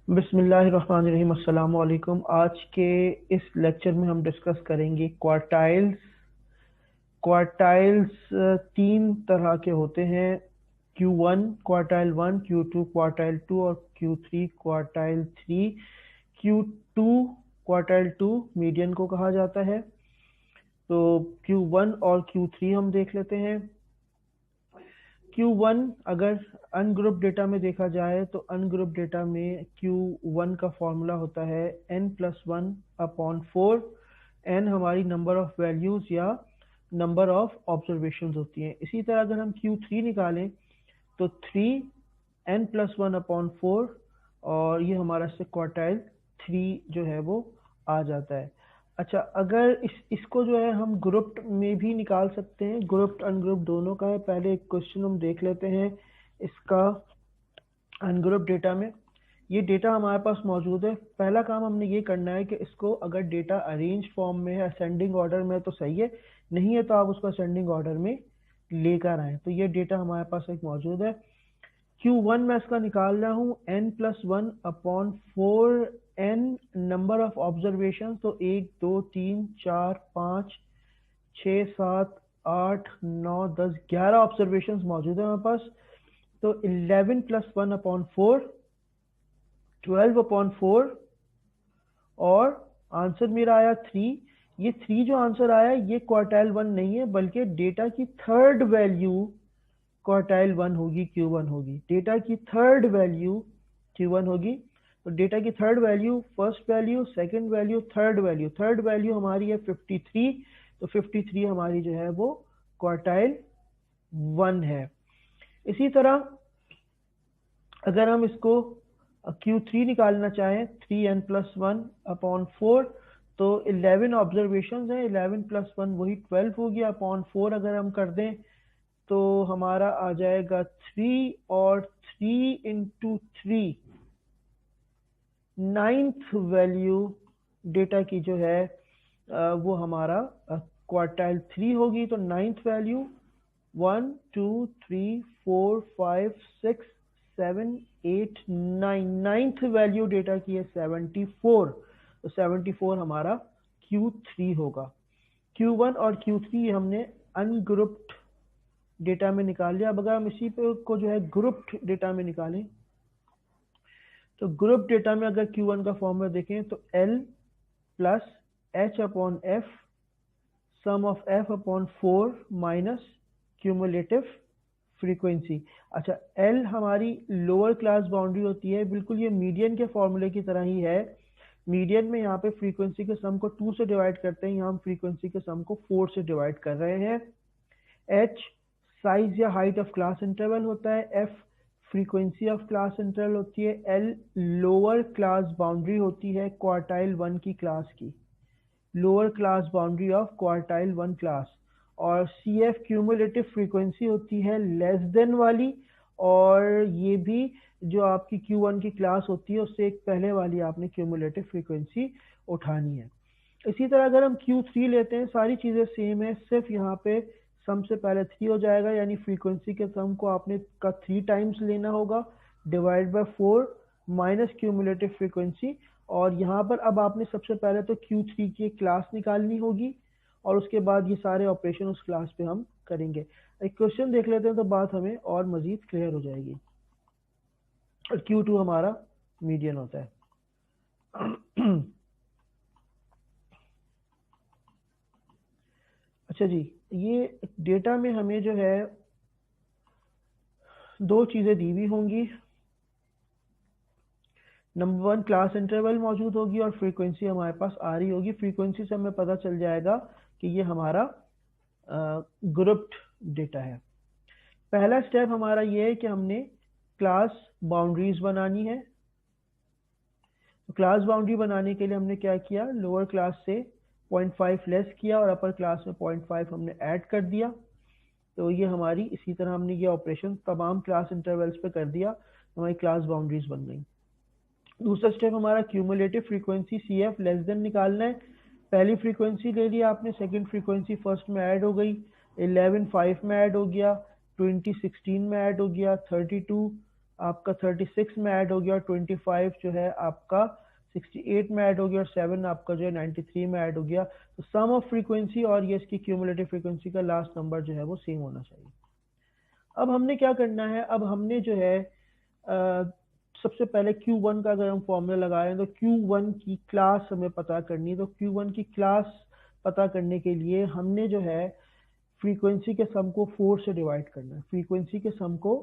बिस्मिल्लाहिर्रहमानिर्रहीम। अस्सलाम वालेकुम। आज के इस लेक्चर में हम डिस्कस करेंगे क्वार्टाइल्स। क्वार्टाइल्स तीन तरह के होते हैं। Q1 quartile one, Q2 quartile two और Q3 quartile three. Q2 quartile two median को कहा जाता है। तो Q1 और Q3 हम देख लेते हैं। Q1 अगर अनग्रुप डेटा में देखा जाए तो अनग्रुप डेटा में Q1 का फॉर्मूला होता है n+1/4। n हमारी नंबर ऑफ वैल्यूज या नंबर ऑफ ऑब्जर्वेशंस होती हैं। इसी तरह अगर हम Q3 निकालें तो 3n+1/4 और ये हमारा से क्वार्टाइल थ्री जो है वो आ जाता है। अच्छा, अगर इसको जो है हम ग्रुप्ड में भी निकाल सकते हैं, ग्रुप्ड अनग्रुप्ड दोनों का है। पहले एक क्वेश्चन हम देख लेते हैं इसका। अनग्रुप डेटा में ये डेटा हमारे पास मौजूद है। पहला काम हमने ये करना है कि इसको अगर डेटा अरेंज फॉर्म में है, असेंडिंग ऑर्डर में है तो सही है, नहीं है तो आप उसको असेंडिंग ऑर्डर में लेकर आए। तो ये डेटा हमारे पास एक मौजूद है। Q1 मैं इसका निकाल रहा हूँ n+1/4। n number of observation, तो 1 2 3 4 5 6 7 8 9 10 11 ऑब्जर्वेशन मौजूद है हमारे पास। तो 11+1/4 12/4 और आंसर मेरा आया 3। ये 3 जो आंसर आया ये क्वार्टाइल वन नहीं है, बल्कि डेटा की थर्ड वैल्यू क्वार्टाइल वन होगी, Q1 होगी। डेटा की थर्ड वैल्यू Q1 होगी। तो डेटा की third value, first value, second value, third value हमारी है 53। तो 53 हमारी जो है वो क्वार्टाइल वन है। इसी तरह अगर हम इसको Q3 निकालना चाहें, 3n+1/4, तो 11 ऑब्जर्वेशन हैं। 11+1 वही 12 हो गया। अपॉन 4 अगर हम कर दें तो हमारा आ जाएगा 3, और 3 × 3 नाइन्थ वैल्यू डेटा की जो है वो हमारा क्वार्टाइल थ्री होगी। तो ninth value 1 2 3 4 5 6 7 8 9, ninth value data की है 74। तो 74 हमारा Q3 होगा। Q1 और Q3 हमने अनग्रुप्ड डेटा में निकाल लिया। अब अगर हम इसी पे को जो है ग्रुप्ड डेटा में निकालें तो ग्रुप डेटा में अगर Q1 का फॉर्मूला देखें तो L+H/F sum of F/4 minus cumulative frequency. अच्छा, L हमारी लोअर क्लास बाउंड्री होती है, बिल्कुल ये मीडियन के फॉर्मूले की तरह ही है। मीडियन में यहाँ पे फ्रीक्वेंसी के सम को 2 से डिवाइड करते हैं, यहाँ हम फ्रीक्वेंसी के सम को 4 से डिवाइड कर रहे हैं। H साइज या हाइट ऑफ क्लास इंटरवल होता है, F frequency of class interval होती है, L लोअर क्लास बाउंड्री होती है क्वार्टाइल वन की क्लास की, lower class boundary of quartile one class, और CF क्यूमुलेटिव फ्रीक्वेंसी होती है लेस देन वाली, और ये भी जो आपकी Q1 की क्लास होती है उससे एक पहले वाली आपने क्यूमुलेटिव फ्रीक्वेंसी उठानी है। इसी तरह अगर हम Q3 लेते हैं, सारी चीज़ें सेम है, सिर्फ यहाँ पे सम से पहले 3 हो जाएगा, यानी फ्रीक्वेंसी के सम को आपने का 3 टाइम्स लेना होगा, divide by 4 minus cumulative frequency. और यहाँ पर अब आपने सबसे पहले तो Q3 की क्लास निकालनी होगी, और उसके बाद ये सारे ऑपरेशन उस क्लास पे हम करेंगे। एक क्वेश्चन देख लेते हैं तो बात हमें और मजीद क्लियर हो जाएगी। और Q2 हमारा मीडियन होता है। अच्छा जी, ये डेटा में हमें जो है दो चीज़ें दी हुई होंगी। नंबर वन, क्लास इंटरवल मौजूद होगी और फ्रीक्वेंसी हमारे पास आ रही होगी। फ्रीक्वेंसी से हमें पता चल जाएगा कि ये हमारा ग्रुप्ड डेटा है। पहला स्टेप हमारा ये है कि हमने क्लास बाउंड्रीज बनानी है। तो क्लास बाउंड्री बनाने के लिए हमने क्या किया, लोअर क्लास से 0.5 लेस किया और अपर क्लास में 0.5 हमने ऐड कर दिया। तो ये हमारी, इसी तरह हमने ये ऑपरेशन तमाम क्लास इंटरवल्स पे कर दिया, हमारी क्लास बाउंड्रीज बन गई। दूसरा स्टेप हमारा cumulative frequency CF less than निकालना है। पहली फ्रीक्वेंसी ले लिया आपने, सेकंड फ्रीक्वेंसी फर्स्ट में ऐड हो गई, 11 5 में ऐड हो गया, 20 16 में ऐड हो गया, 32 आपका 36 में ऐड हो गया और 25 जो है आपका 68 में ऐड हो गया और 7 आपका जो है 93 में ऐड हो गया। तो सम ऑफ फ्रीक्वेंसी और ये इसकी क्यूमुलेटिव फ्रीक्वेंसी का लास्ट नंबर जो है वो सेम होना चाहिए। अब हमने क्या करना है, अब हमने जो है सबसे पहले Q1 का अगर हम फॉर्मूला लगा रहे हैं तो Q1 की क्लास हमें पता करनी है। तो Q1 की क्लास पता करने के लिए हमने जो है फ्रीक्वेंसी के सम को 4 से डिवाइड करना है। फ्रीक्वेंसी के सम को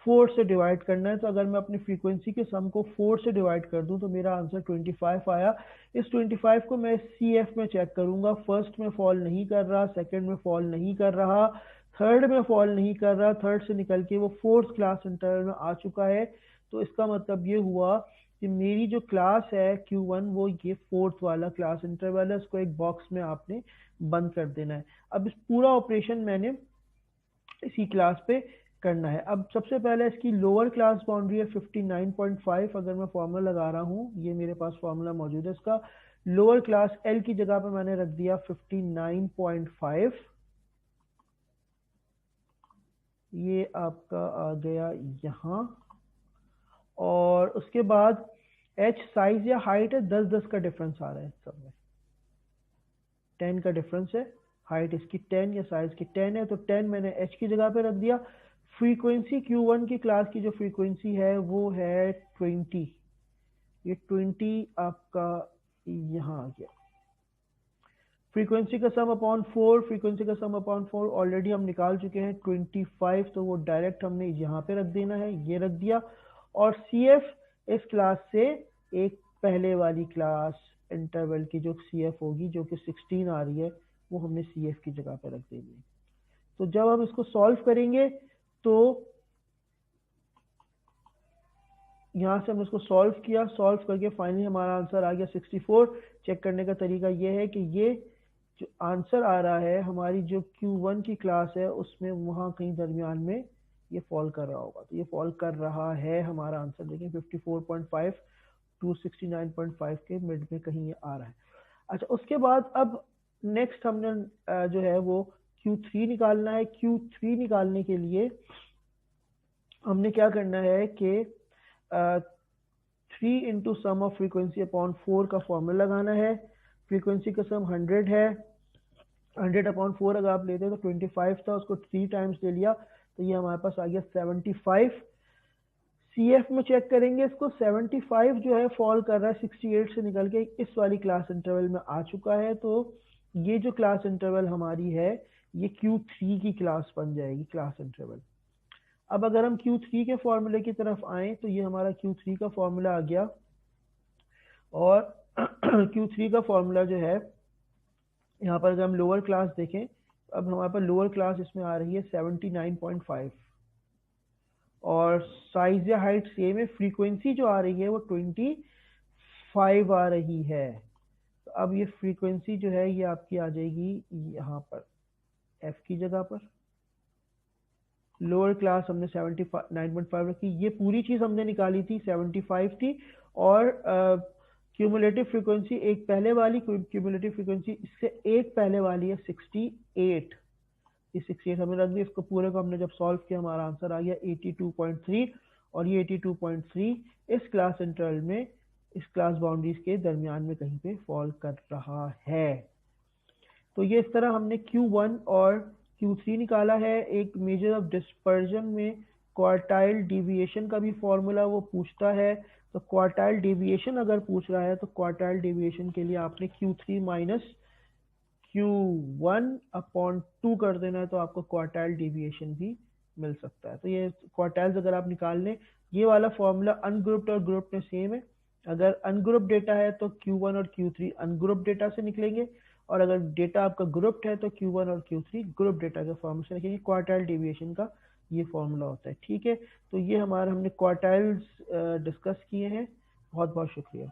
4 से डिवाइड करना है। तो अगर मैं अपनी फ्रीक्वेंसी के सम को 4 से डिवाइड कर दूं तो मेरा आंसर 25 आया। इस 25 को मैं CF में चेक करूंगा, फर्स्ट में फॉल नहीं कर रहा, सेकंड में फॉल नहीं कर रहा, थर्ड में फॉल नहीं कर रहा, थर्ड से निकल के वो फोर्थ क्लास इंटरवल में आ चुका है। तो इसका मतलब ये हुआ कि मेरी जो क्लास है Q1 वो ये फोर्थ वाला क्लास इंटरवल है, उसको एक बॉक्स में आपने बंद कर देना है। अब इस पूरा ऑपरेशन मैंने इसी क्लास पे करना है। अब सबसे पहले इसकी लोअर क्लास बाउंड्री है 59.5। अगर मैं फॉर्मूला लगा रहा हूँ, ये मेरे पास फॉर्मूला मौजूद है इसका, लोअर क्लास L की जगह पे मैंने रख दिया 59.5। ये आपका आ गया यहाँ, और उसके बाद H साइज या हाइट है, 10-10 का डिफरेंस आ रहा है सब में, 10 का डिफरेंस है। हाइट इसकी 10 या साइज की 10 है, तो 10 मैंने H की जगह पे रख दिया। फ्रीक्वेंसी Q1 की क्लास की जो फ्रीक्वेंसी है वो है 20। ये 20 आपका यहाँ आ गया। फ्रीक्वेंसी का सम अपॉन 4, फ्रीक्वेंसी का सम अपॉन 4 ऑलरेडी हम निकाल चुके हैं 25, तो वो डायरेक्ट हमने यहाँ पे रख देना है, ये रख दिया। और CF इस क्लास से एक पहले वाली क्लास इंटरवल की जो CF होगी जो कि 16 आ रही है, वो हमने CF की जगह पे रख देनी है। तो जब हम इसको सॉल्व करेंगे तो यहाँ से हमने इसको सॉल्व किया, सॉल्व करके फाइनली हमारा आंसर आ गया 64। चेक करने का तरीका ये है कि ये जो आंसर आ रहा है हमारी जो Q1 की क्लास है उसमें वहाँ कहीं दरमियान में ये फॉल कर रहा होगा। तो ये फॉल कर रहा है, हमारा आंसर देखें 54.5 टू 69.5 के मिड में कहीं ये आ रहा है। अच्छा, उसके बाद अब नेक्स्ट हमने जो है वो Q3 निकालना है। Q3 निकालने के लिए हमने क्या करना है कि 3 into sum of frequency upon 4 का फॉर्मूला लगाना है। फ्रीक्वेंसी का सम 100 है, 100 अपॉन 4 अगर आप लेते हैं तो 25 था, उसको 3 टाइम्स ले लिया तो ये हमारे पास आ गया 75। CF में चेक करेंगे इसको, 75 जो है फॉल कर रहा है 68 से निकल के इस वाली क्लास इंटरवल में आ चुका है। तो ये जो क्लास इंटरवल हमारी है ये Q3 की क्लास बन जाएगी, क्लास इंटरवल। अब अगर हम Q3 के फॉर्मूले की तरफ आए तो ये हमारा Q3 का फॉर्मूला आ गया, और Q3 का फॉर्मूला जो है यहाँ पर अगर हम लोअर क्लास देखें, अब हमारे पास लोअर क्लास इसमें आ रही है 79.5, और साइज या हाइट सेम है। फ्रीक्वेंसी जो आ रही है वो 25 आ रही है। तो अब ये फ्रीक्वेंसी जो है ये आपकी आ जाएगी यहाँ पर F की जगह पर। लोअर क्लास हमने 79.5 रखी, ये पूरी चीज हमने निकाली थी 75 थी, और क्यूमुलेटिव फ्रीक्वेंसी एक पहले वाली क्यूमुलेटिव फ्रीक्वेंसी इससे एक पहले वाली है 68। ये 68 हमने रख दी, इसको पूरे को हमने जब सॉल्व किया हमारा आंसर आ गया 82.3, और ये 82.3 इस क्लास इंटरवल में इस क्लास बाउंड्रीज के दरमियान में कहीं पे फॉल कर रहा है। तो ये इस तरह हमने Q1 और Q3 निकाला है। एक मेजर ऑफ डिस्पर्जन में क्वार्टाइल डिविएशन का भी फॉर्मूला वो पूछता है। तो क्वार्टाइल डिविएशन अगर पूछ रहा है तो क्वार्टाइल डिविएशन के लिए आपने Q3 माइनस Q1 अपॉन 2 कर देना है, तो आपको क्वार्टाइल डिविएशन भी मिल सकता है। तो ये क्वार्टाइल्स अगर आप निकाल लें, ये वाला फॉर्मूला अनग्रुप्ड और ग्रुप्ड में सेम है। अगर अनग्रुप्ड डेटा है तो Q1 और Q3 अनग्रुप्ड डेटा से निकलेंगे, और अगर डेटा आपका ग्रुप्ड है तो Q1 और Q3 ग्रुप डेटा के फॉर्म से लिखेंगे। क्वार्टाइल डिविएशन का ये फॉर्मूला होता है, ठीक है। तो ये हमारा हमने क्वार्टाइल्स डिस्कस किए हैं। बहुत बहुत शुक्रिया।